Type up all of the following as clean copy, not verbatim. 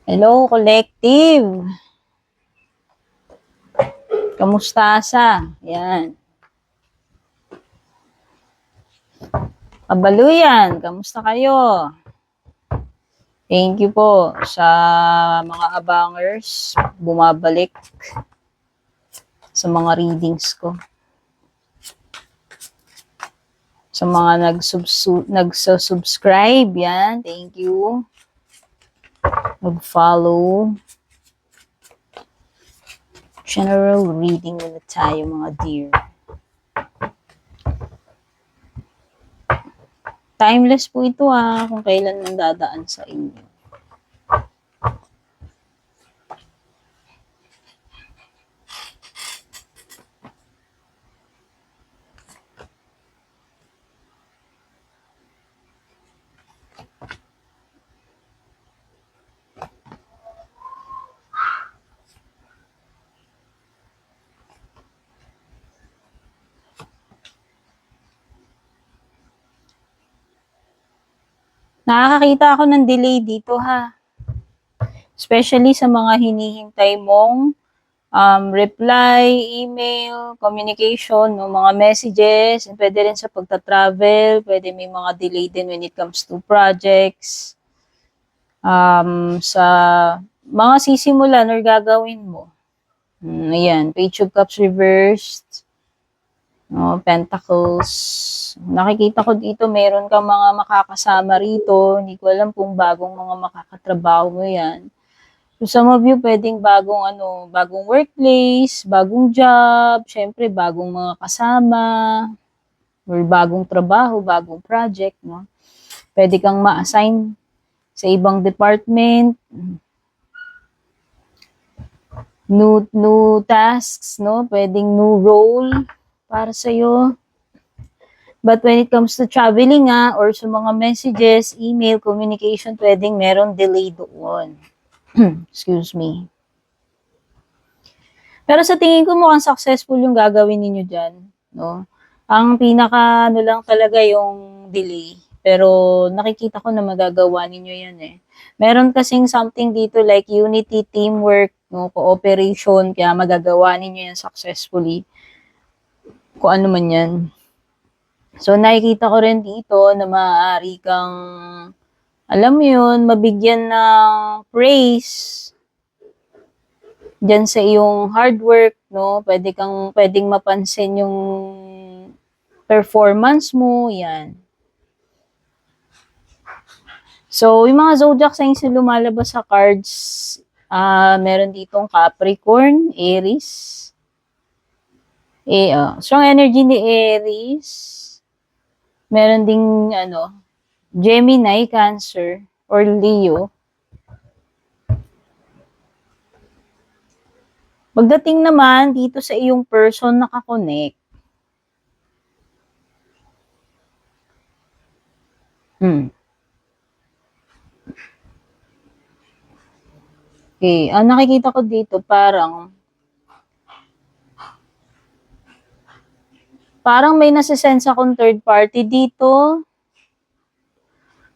Hello, collective. Kamusta sa? Yan. Kabaluyan, kamusta kayo? Thank you po sa mga abangers bumabalik sa mga readings ko. Sa mga nagsusubscribe, yan. Thank you. Mag-follow. General reading muna tayo, mga dear. Timeless po ito kung kailan nang dadaan sa inyo. Nakakakita ako ng delay dito Especially sa mga hinihintay mong reply, email, communication, no, mga messages, pwede rin sa pagta-travel, pwede may mga delay din when it comes to projects, sa mga sisimulan or gagawin mo. Ayan, Page of Cups reversed, no, Pentacles. Nakikita ko dito, meron kang mga makakasama rito. Hindi ko alam kung bagong mga makakatrabaho mo yan. So, some of you, pwedeng bagong workplace, bagong job, syempre, bagong mga kasama, or bagong trabaho, bagong project, no? Pwede kang ma-assign sa ibang department, new tasks, no? Pwedeng new role para sa'yo. But when it comes to traveling or sa mga messages, email, communication, pwedeng meron delay doon. Excuse me. Pero sa tingin ko mukhang successful yung gagawin ninyo dyan, no? Ang pinaka lang talaga yung delay. Pero nakikita ko na magagawa ninyo yan Meron kasing something dito like unity, teamwork, no, cooperation, kaya magagawa ninyo yan successfully. Kung ano man yan. So nakikita ko rin dito na maaari kang, alam mo yun, mabigyan ng praise dyan sa iyong hard work, no? Pwedeng mapansin yung performance mo, yan. So, yung mga zodiac signs na lumalabas sa cards, meron ditong Capricorn, Aries. Strong energy ni Aries. Meron ding, Gemini, Cancer, or Leo. Pagdating naman dito sa iyong person nakakonect, Okay, ang nakikita ko dito parang may nasa-sense akong third party dito.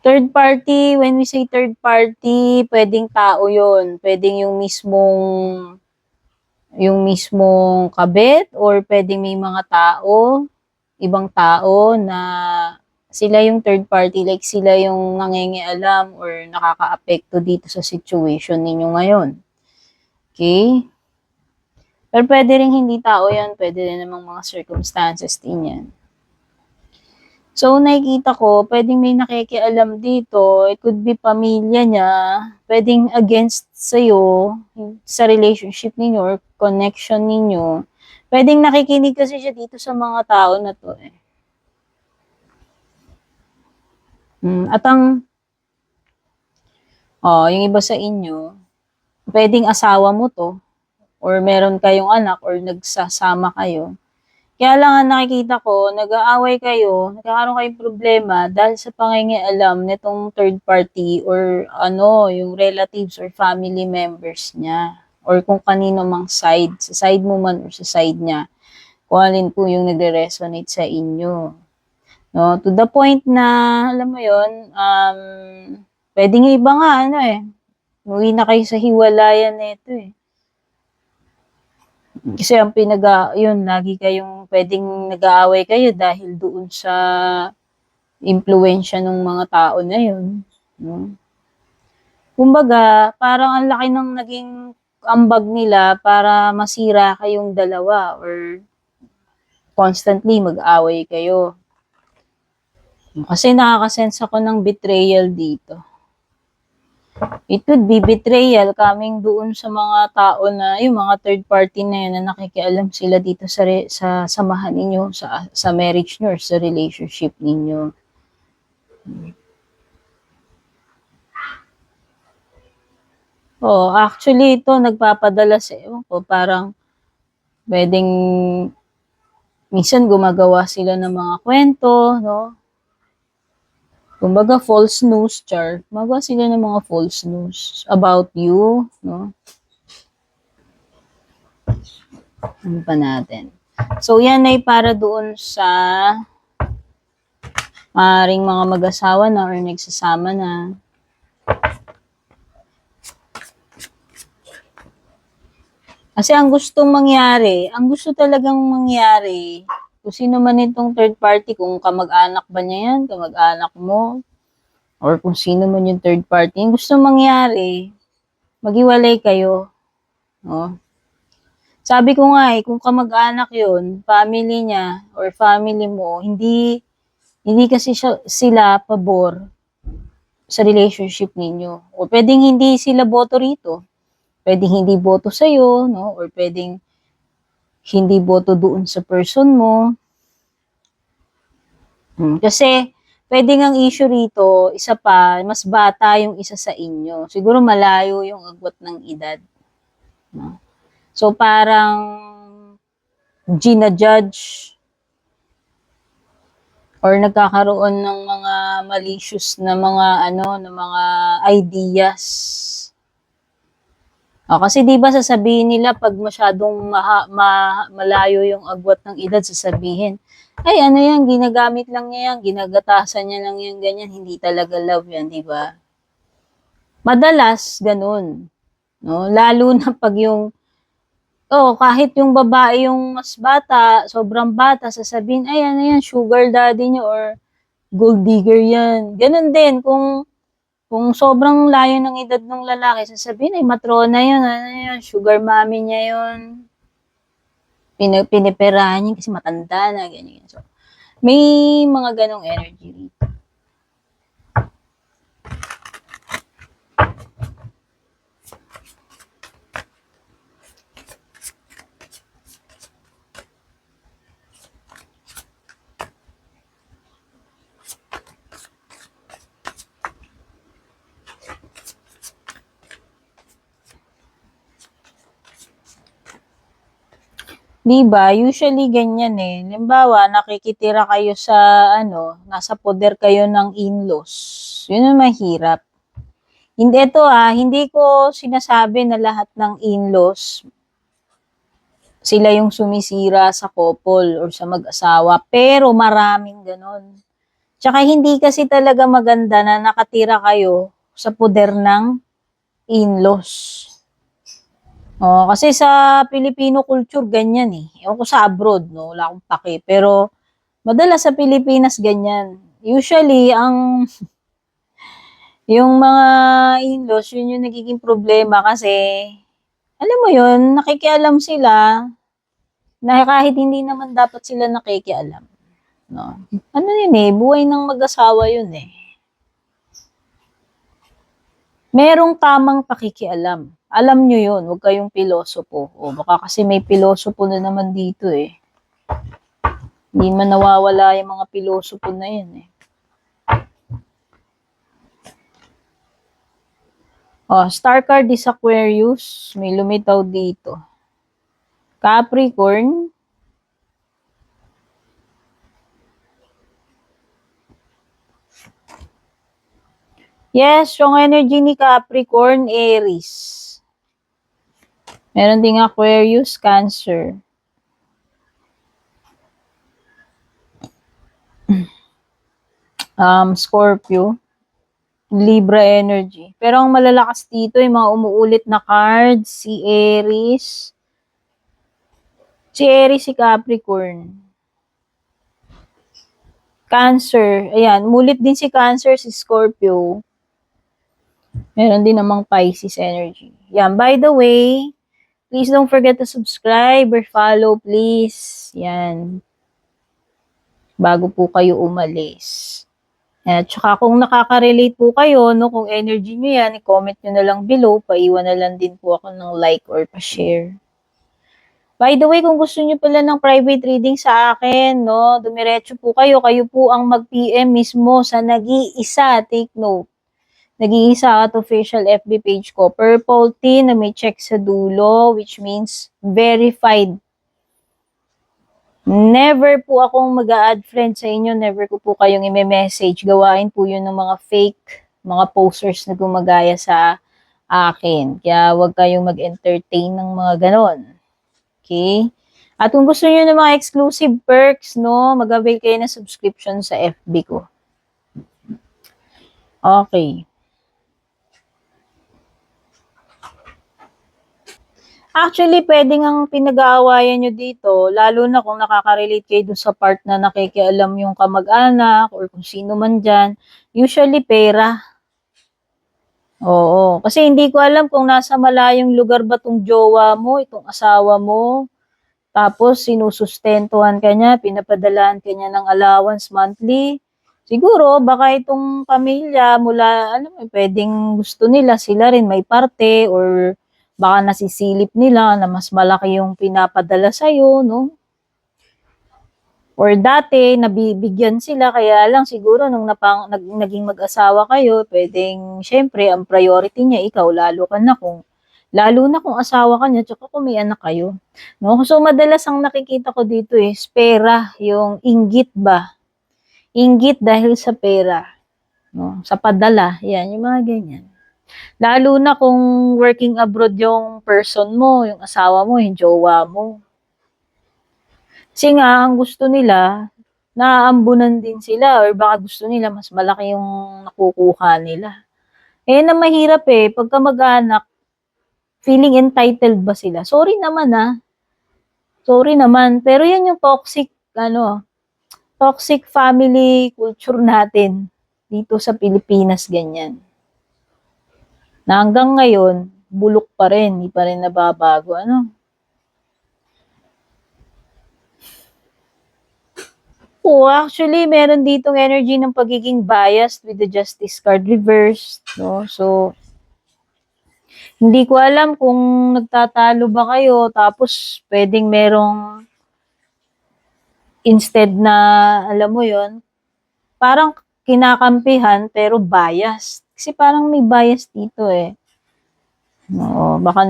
Third party, when we say third party, pwedeng tao yun. Pwedeng yung mismong kabit or pwedeng may mga tao, ibang tao na sila yung third party, like sila yung nangingialam or nakaka-apekto dito sa situation ninyo ngayon. Okay? Pero pwede rin hindi tao yan, pwede rin namang mga circumstances din yan. So, nakikita ko, pwedeng may nakikialam dito. It could be pamilya niya. Pwedeng against sa'yo, sa relationship ninyo or connection ninyo. Pwedeng nakikinig kasi siya dito sa mga tao na to At yung iba sa inyo, pwedeng asawa mo to, or meron kayong anak, or nagsasama kayo. Kaya lang nakikita ko, nag-aaway kayo, nagkakaroon kayong problema dahil sa pangingialam nitong third party or yung relatives or family members niya. Or kung kanino mang side, sa side mo man or sa side niya. Kung alin po yung nagre-resonate sa inyo. No? To the point na, alam mo yun, pwedeng iba nga, Umuwi na kayo sa hiwalayan nito eh. Kasi ang yun, lagi kayong pwedeng nag-aaway kayo dahil doon sa impluwensya ng mga tao na yun. No? Kumbaga, parang ang laki ng naging ambag nila para masira kayong dalawa or constantly mag-away kayo. Kasi nakakasense ako ng betrayal dito. It would be betrayal coming doon sa mga tao na, yung mga third party na yun na nakikialam sila dito sa samahan ninyo, sa marriage nyo or sa relationship ninyo. Oh, actually ito nagpapadala sa ewan ko, parang pwedeng minsan gumagawa sila ng mga kwento, no? Kumbaga false news, char. Gumagawa sila ng mga false news about you, no? Ano pa natin? So, yan ay para doon sa maaaring mga mag-asawa na or nagsasama na. Kasi ang gusto talagang mangyari, kung sino man itong third party, kung kamag-anak ba niya yan, kamag-anak mo, or kung sino man yung third party, yung gusto mangyari, maghiwalay kayo. No? Sabi ko nga kung kamag-anak yun, family niya, or family mo, hindi kasi sila pabor sa relationship ninyo. O pwedeng hindi sila boto rito. Pwedeng hindi boto sa'yo, no? Or pwedeng hindi boto doon sa person mo. Kasi, pwedeng ang issue rito, isa pa, mas bata yung isa sa inyo. Siguro malayo yung agwat ng edad. No? So, parang gina-judge or nagkakaroon ng mga malicious na mga ideas. Kasi 'di ba sasabihin nila pag masyadong malayo yung agwat ng edad, sasabihin, ay ano yan, ginagamit lang niya yan, ginagatasan niya lang yan, ganyan, hindi talaga love yan, 'di ba? Madalas ganun, no? Lalo na pag kahit yung babae yung mas bata, sobrang bata, sasabihin, ay ano yan, sugar daddy niyo or gold digger yan. Ganun din kung sobrang layo ng edad ng lalaki, sasabihin, ay matrona yun, ano yun, sugar mommy niya yun. Piniperahan niya kasi matanda na, ganyan. So, may mga ganong energy rito. Diba? Usually ganyan eh. Halimbawa, nakikitira kayo sa nasa poder kayo ng in-laws. Yun ang mahirap. Hindi ko sinasabi na lahat ng in-laws sila yung sumisira sa couple or sa mag-asawa, pero maraming ganon. Tsaka hindi kasi talaga maganda na nakatira kayo sa poder ng in-laws. Kasi sa Filipino culture, ganyan eh. Ewan ko sa abroad, no? Wala akong pake. Pero, madalas sa Pilipinas, ganyan. Usually, yung mga in-laws, yun yung nagiging problema kasi, alam mo yun, nakikialam sila na kahit hindi naman dapat sila nakikialam. No? Ano yun eh, buhay ng mag-asawa yun eh. Merong tamang pakikialam. Alam nyo yun, huwag kayong pilosopo. Baka kasi may pilosopo na naman dito eh. Hindi man nawawala yung mga pilosopo na yun eh. Star card is Aquarius. May lumitaw dito. Capricorn. Yes, yung energy ni Capricorn, Aries. Meron ding Aquarius, Cancer. Scorpio. Libra energy. Pero ang malalakas dito, yung mga umuulit na cards, si Aries. Si Aries, si Capricorn. Cancer. Ayan, umulit din si Cancer, si Scorpio. Meron din namang Pisces energy. Yan, by the way, please don't forget to subscribe or follow, please. Yan. Bago po kayo umalis. At saka kung nakaka-relate po kayo, no, kung energy nyo yan, i-comment nyo na lang below. Paiwan na lang din po ako ng like or pa-share. By the way, kung gusto nyo pala ng private reading sa akin, no, dumiretso po kayo. Kayo po ang mag-PM mismo sa nag-iisa. Take note. Nag-iisa at official FB page ko. Purple T na may check sa dulo, which means verified. Never po akong mag-a-add friend sa inyo. Never ko po kayong i-message. Gawain po yun ng mga fake, mga posters na gumagaya sa akin. Kaya huwag kayong mag-entertain ng mga ganon. Okay? At kung gusto niyo ng mga exclusive perks, no, mag-avail kayo ng subscription sa FB ko. Okay. Actually, pwedeng ang pinag-aawayan nyo dito, lalo na kung nakaka-relate kayo dun sa part na nakikialam yung kamag-anak or kung sino man dyan, usually pera. Oo. Kasi hindi ko alam kung nasa malayong lugar ba tong jowa mo, itong asawa mo, tapos sinusustentuhan ka niya, pinapadalaan ka niya ng allowance monthly. Siguro, baka itong pamilya mula, alam mo, pwedeng gusto nila, sila rin may parte or baka nasisilip nila na mas malaki yung pinapadala sa'yo, no? Or dati, nabibigyan sila, kaya lang siguro nung naging mag-asawa kayo, pwedeng, syempre, ang priority niya, ikaw, lalo na kung asawa ka niya, tsaka kung may anak kayo. No? So, madalas ang nakikita ko dito is pera, yung inggit ba? Inggit dahil sa pera. No? Sa padala, yan, yung mga ganyan. Lalo na kung working abroad yung person mo, yung asawa mo, yung jowa mo. Kasi nga, ang gusto nila, naaambunan din sila or baka gusto nila mas malaki yung nakukuha nila. Eh, na mahirap eh, pagka mag-anak, feeling entitled ba sila? Sorry naman ah. Sorry naman. Pero yan yung toxic family culture natin dito sa Pilipinas, ganyan. Na hanggang ngayon, bulok pa rin, hindi pa rin nababago, ano? Oo, actually, meron ditong energy ng pagiging biased with the Justice card reversed, no? So, hindi ko alam kung nagtatalo ba kayo, tapos pwedeng merong instead na, alam mo yon, parang kinakampihan pero biased. Kasi parang may bias dito eh. Oo, baka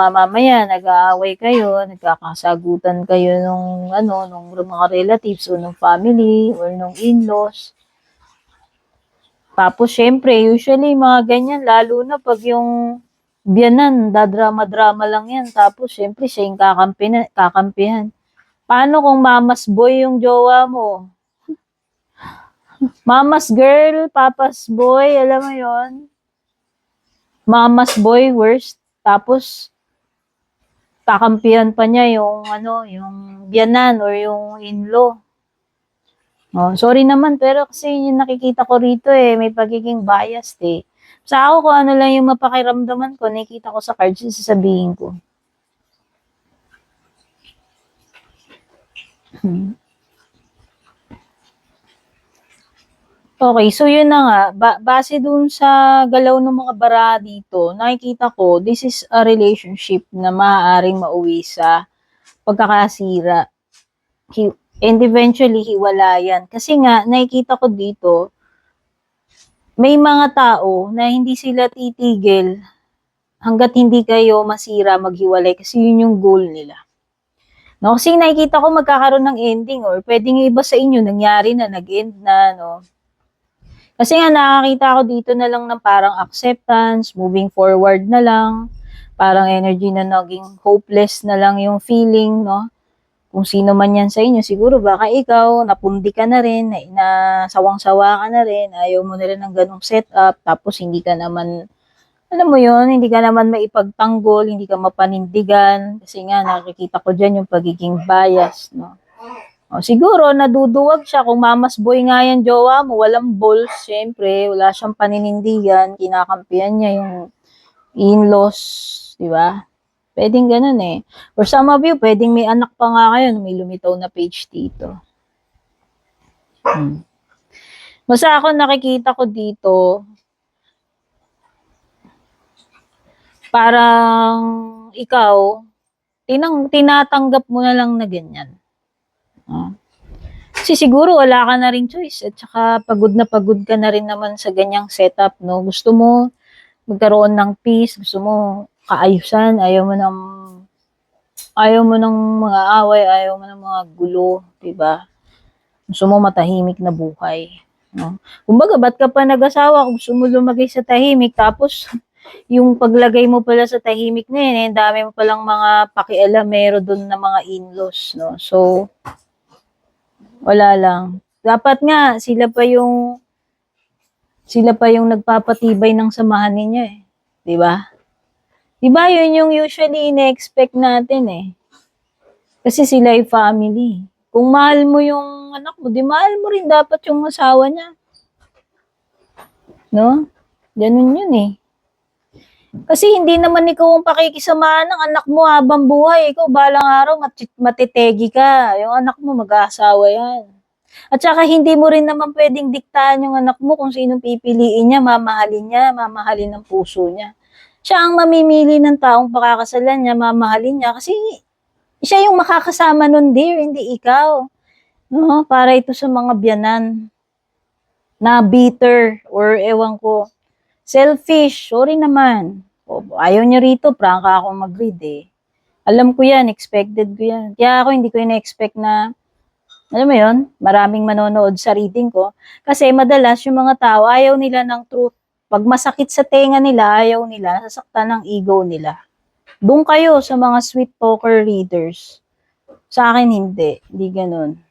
mamaya nag-aaway kayo, nagkakasagutan kayo nung mga relatives o nung family or nung in-laws. Tapos syempre, usually mga ganyan, lalo na pag yung biyanan, dadrama-drama lang yan. Tapos syempre, siya yung kakampihan. Paano kung mamas boy yung jowa mo? Mamas girl, papas boy, alam mo yon. Mamas boy, worst. Tapos, kakampihan pa niya yung biyanan or yung in-law. Oh, sorry naman, pero kasi yung nakikita ko rito eh, may pagiging biased eh. Sa ako, kung ano lang yung mapakiramdaman ko, nakikita ko sa cards, sasabihin ko. Okay, so yun na nga, base dun sa galaw ng mga bara dito, nakikita ko, this is a relationship na maaaring mauwi sa pagkakasira. And eventually, hiwalayan. Kasi nga, nakikita ko dito, may mga tao na hindi sila titigil hanggat hindi kayo masira, maghiwalay, kasi yun yung goal nila. No? Kasi nakikita ko magkakaroon ng ending or pwedeng iba sa inyo, nangyari na, nag-end na, no? Kasi nga nakakita ko dito na lang ng parang acceptance, moving forward na lang, parang energy na naging hopeless na lang yung feeling, no? kung sino man yan sa inyo, siguro baka ikaw, napundi ka na rin, nasawang-sawa ka na rin, ayaw mo na rin ng ganong setup, tapos hindi ka naman, alam mo yon, hindi ka naman maipagtanggol, hindi ka mapanindigan, kasi nga nakikita ko dyan yung pagiging bias, no? O, siguro, naduduwag siya kung mamas boy nga yan, jowa mo, walang balls, syempre, wala siyang paninindigan, kinakampihan niya yung in-laws, di ba? Pwedeng ganun eh. For some of you, pwedeng may anak pa nga kayo, may lumitaw na page dito. Basta ako nakikita ko dito, parang ikaw, tinatanggap mo na lang na ganyan. Kasi siguro wala ka na rin choice at saka pagod ka na rin naman sa ganyang setup, no? Gusto mo magkaroon ng peace, gusto mo kaayusan, ayaw mo ng mga away, ayaw mo ng mga gulo, 'di ba? Gusto mo matahimik na buhay, no? Kumbaga, ba't ka pa nag-asawa kung gusto mo lumagay sa tahimik, tapos yung paglagay mo pala sa tahimik na yun, dami mo palang mga pakialamero doon na mga in-laws, no? So, wala lang. Dapat nga, sila pa yung nagpapatibay ng samahan ninyo eh. 'Di ba? 'Di ba yun yung usually ine-expect natin eh. Kasi sila ay family. Kung mahal mo yung anak mo, di mahal mo rin dapat yung asawa niya. No? Ganun yun eh. Kasi hindi naman ikaw ang pakikisamahan ng anak mo habang buhay. Ikaw balang araw matitegi ka. Yung anak mo mag-aasawa yan. At saka hindi mo rin naman pwedeng diktahan yung anak mo kung sinong pipiliin niya, mamahalin ng puso niya. Siya ang mamimili ng taong pakakasalan niya, mamahalin niya kasi siya yung makakasama nun, dear, hindi ikaw. No? Para ito sa mga biyanan na bitter or ewan ko, selfish, sorry naman. O, ayaw niya rito, prangka akong mag-read eh. Alam ko yan, expected ko yan. Kaya ako hindi ko in-expect na, alam mo yun, maraming manonood sa reading ko. Kasi madalas yung mga tao, ayaw nila ng truth. Pag masakit sa tenga nila, ayaw nila, nasasaktan ng ego nila. Doon kayo sa mga sweet talker readers. Sa akin, hindi. Hindi ganun.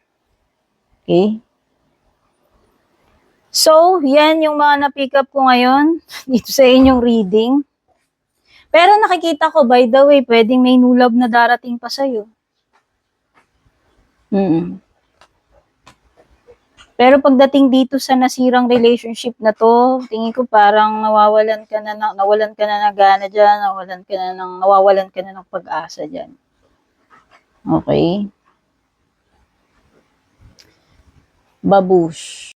Okay? So, yan yung mga na-pick up ko ngayon dito sa inyong reading. Pero nakikita ko, by the way, pwedeng may nulab na darating pa sa'yo. Pero pagdating dito sa nasirang relationship na to, tingin ko parang nawawalan ka na ng gana dyan, nawawalan ka na ng pag-asa dyan. Okay? Babush.